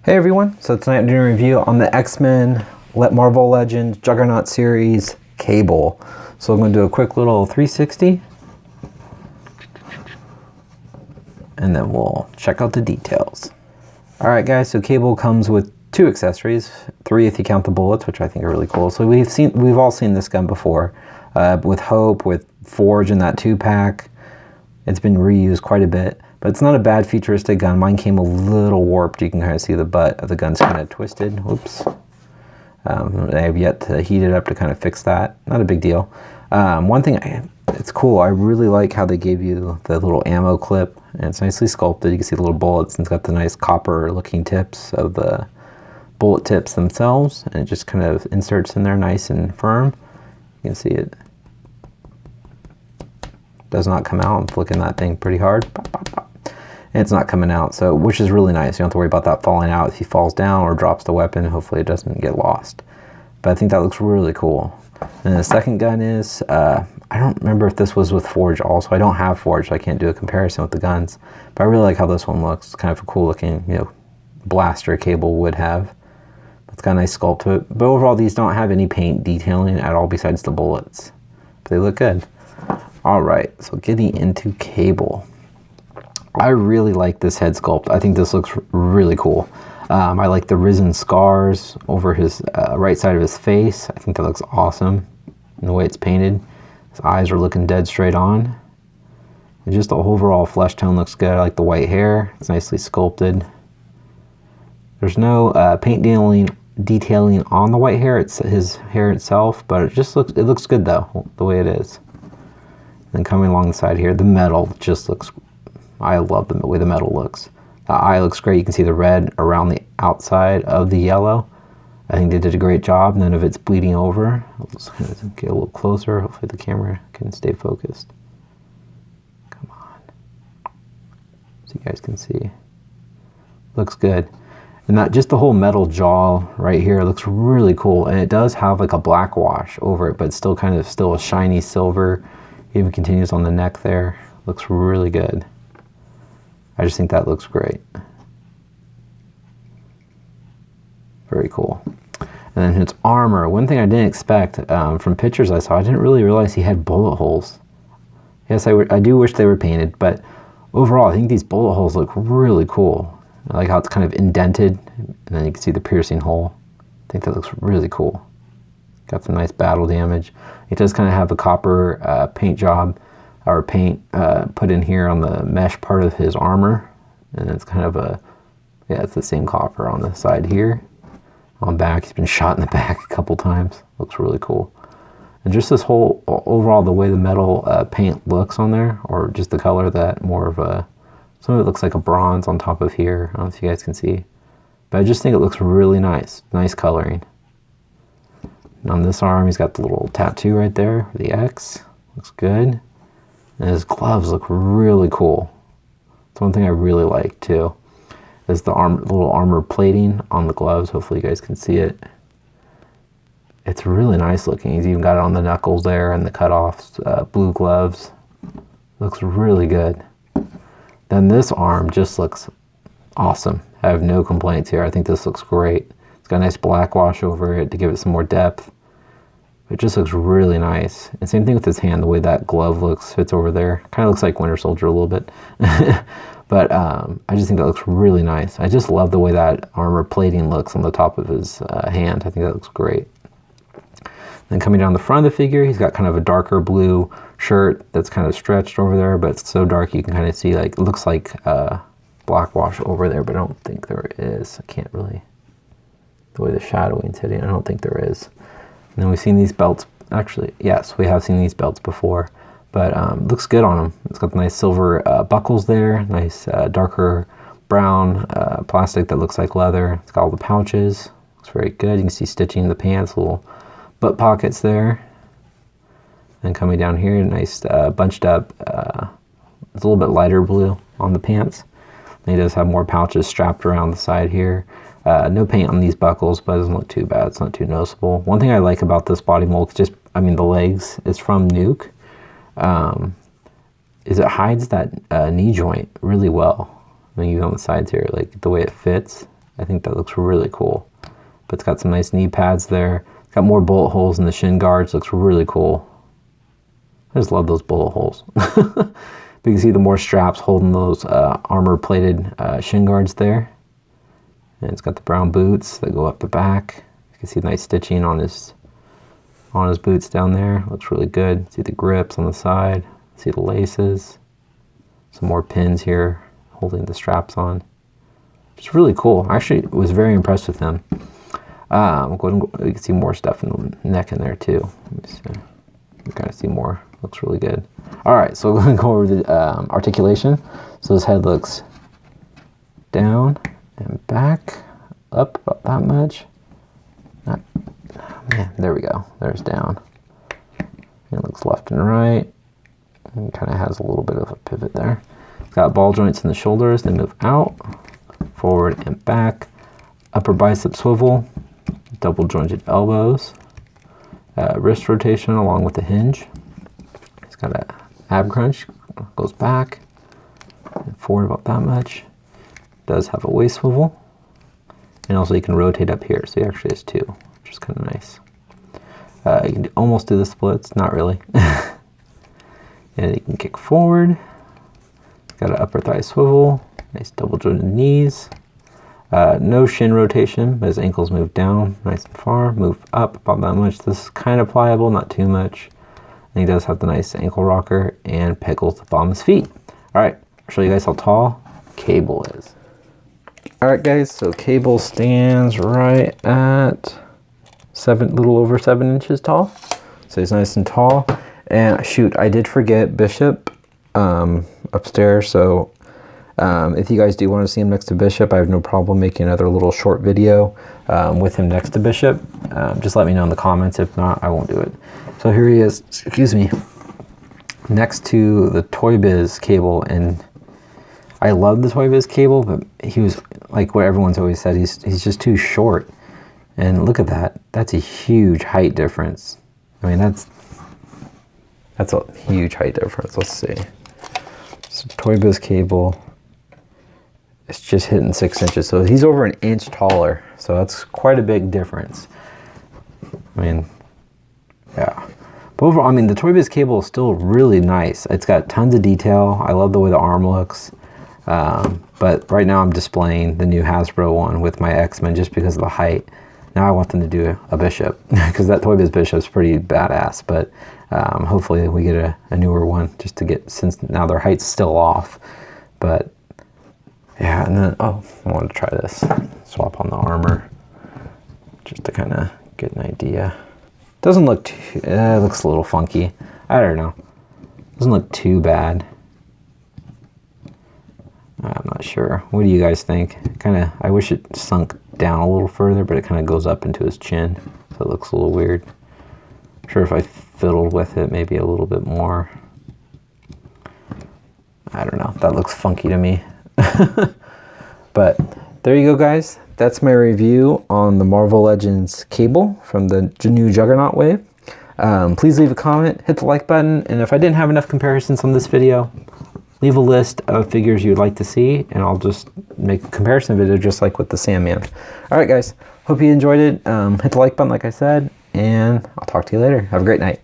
Hey everyone, so tonight I'm doing a review on the X-Men Marvel Legends Juggernaut series Cable. So I'm going to do a quick little 360 and then we'll check out the details. Alright guys, so Cable comes with 2 accessories, 3 if you count the bullets, which I think are really cool. So we've all seen this gun before, with Hope, with Forge in that 2-pack. It's been reused quite a bit. But it's not a bad futuristic gun. Mine came a little warped. You can kind of see the butt of the gun's kind of twisted. Whoops. I have yet to heat it up to kind of fix that. Not a big deal. One thing, it's cool. I really like how they gave you the little ammo clip. And it's nicely sculpted. You can see the little bullets. And it's got the nice copper looking tips of the bullet tips themselves. And it just kind of inserts in there nice and firm. You can see it does not come out. I'm flicking that thing pretty hard. Pop, pop, pop. And it's not coming out, so which is really nice. You don't have to worry about that falling out if he falls down or drops the weapon. Hopefully it doesn't get lost. But I think that looks really cool. And the second gun is, I don't remember if this was with Forge also. I don't have Forge, so I can't do a comparison with the guns. But I really like how this one looks. It's kind of a cool looking, blaster Cable would have. It's got a nice sculpt to it. But overall, these don't have any paint detailing at all besides the bullets. But they look good. Alright, so getting into Cable. I really like this head sculpt. I think this looks really cool. I like the risen scars over his right side of his face. I think that looks awesome. And the way it's painted. His eyes are looking dead straight on. And just the overall flesh tone looks good. I like the white hair. It's nicely sculpted. There's no paint detailing on the white hair. It's his hair itself, but it looks good though, the way it is. And coming along the side here, the metal just looks, I love the way the metal looks. The eye looks great. You can see the red around the outside of the yellow. I think they did a great job. None of it's bleeding over. I'll just kind of get a little closer. Hopefully the camera can stay focused. Come on. So you guys can see. Looks good. And that just the whole metal jaw right here looks really cool. And it does have like a black wash over it, but it's still kind of a shiny silver. Even continues on the neck there. Looks really good. I just think that looks great. Very cool. And then his armor. One thing I didn't expect from pictures I saw, I didn't really realize he had bullet holes. Yes, I do wish they were painted, but overall I think these bullet holes look really cool. I like how it's kind of indented, and then you can see the piercing hole. I think that looks really cool. Got some nice battle damage. It does kind of have a copper paint job, or paint put in here on the mesh part of his armor. And it's kind of it's the same copper on the side here. On back, he's been shot in the back a couple times. Looks really cool. And just this whole, overall, the way the metal paint looks on there, or just the color that more of some of it looks like a bronze on top of here. I don't know if you guys can see. But I just think it looks really nice. Nice coloring. And on this arm, he's got the little tattoo right there, the X. Looks good. And his gloves look really cool. It's one thing I really like too, is the little armor plating on the gloves. Hopefully you guys can see it. It's really nice looking. He's even got it on the knuckles there and the cutoffs, blue gloves. Looks really good. Then this arm just looks awesome. I have no complaints here. I think this looks great. It's got a nice black wash over it to give it some more depth. It just looks really nice. And same thing with his hand, the way that glove fits over there. Kind of looks like Winter Soldier a little bit. But I just think that looks really nice. I just love the way that armor plating looks on the top of his hand. I think that looks great. Then coming down the front of the figure, he's got kind of a darker blue shirt that's kind of stretched over there, but it's so dark you can kind of see, like, it looks like black wash over there, but I don't think there is. I can't really, the way the shadowing's hitting, I don't think there is. And then we've seen these belts, actually, yes, we have seen these belts before, but looks good on them. It's got the nice silver buckles there, nice darker brown plastic that looks like leather. It's got all the pouches, looks very good. You can see stitching in the pants, little butt pockets there. And coming down here, nice bunched up, it's a little bit lighter blue on the pants. And he does have more pouches strapped around the side here. No paint on these buckles, but it doesn't look too bad. It's not too noticeable. One thing I like about this body mold, the legs, is from Nuke, is it hides that knee joint really well. I mean, even on the sides here, like the way it fits, I think that looks really cool. But it's got some nice knee pads there. It's got more bullet holes in the shin guards. Looks really cool. I just love those bullet holes. But you can see the more straps holding those armor-plated shin guards there. And it's got the brown boots that go up the back. You can see nice stitching on his boots down there. Looks really good. See the grips on the side. See the laces. Some more pins here holding the straps on. It's really cool. I actually was very impressed with him. You can see more stuff in the neck in there too. Let me see. You kind of see more. Looks really good. All right, so we're going to go over the articulation. So his head looks down and back, up about that much. Not, oh man, there we go. There's down. And it looks left and right. And kind of has a little bit of a pivot there. It's got ball joints in the shoulders. They move out, forward and back. Upper bicep swivel, double jointed elbows, wrist rotation along with the hinge. It's got an ab crunch, goes back and forward about that much. Does have a waist swivel, and also you can rotate up here, so he actually has two, which is kind of nice. You can almost do the splits, not really. And you can kick forward. It's got an upper thigh swivel, nice double jointed knees. No shin rotation, but his ankles move down nice and far, move up about that much. This is kind of pliable, not too much. And he does have the nice ankle rocker and pegals at the bottom of his feet. All right, I'll show you guys how tall Cable is. All right, guys, so Cable stands right at little over 7 inches tall. So he's nice and tall. And shoot, I did forget Bishop upstairs, so if you guys do want to see him next to Bishop, I have no problem making another little short video with him next to Bishop. Just let me know in the comments. If not, I won't do it. So here he is, excuse me, next to the Toy Biz Cable. And I love the Toy Biz Cable, but he was, like what everyone's always said, he's just too short. And look at that. That's a huge height difference. I mean, that's a huge height difference. Let's see. So Toy Biz Cable, it's just hitting 6 inches. So he's over an inch taller. So that's quite a big difference. I mean, yeah. But overall, I mean, the Toy Biz Cable is still really nice. It's got tons of detail. I love the way the arm looks. But right now I'm displaying the new Hasbro one with my X-Men just because of the height. Now I want them to do a Bishop because that Toy Biz Bishop's pretty badass. But hopefully we get a newer one just to get, since now their height's still off. But yeah, and then, oh, I wanted to try this. Swap on the armor just to kind of get an idea. Doesn't look too, it looks a little funky. I don't know. Doesn't look too bad. I'm not sure. What do you guys think? I wish it sunk down a little further, but it kind of goes up into his chin. So it looks a little weird. I'm sure if I fiddled with it maybe a little bit more. I don't know. That looks funky to me. But there you go, guys. That's my review on the Marvel Legends Cable from the new Juggernaut wave. Please leave a comment, hit the like button, and if I didn't have enough comparisons on this video, leave a list of figures you'd like to see, and I'll just make a comparison video just like with the Sandman. All right, guys. Hope you enjoyed it. Hit the like button, like I said, and I'll talk to you later. Have a great night.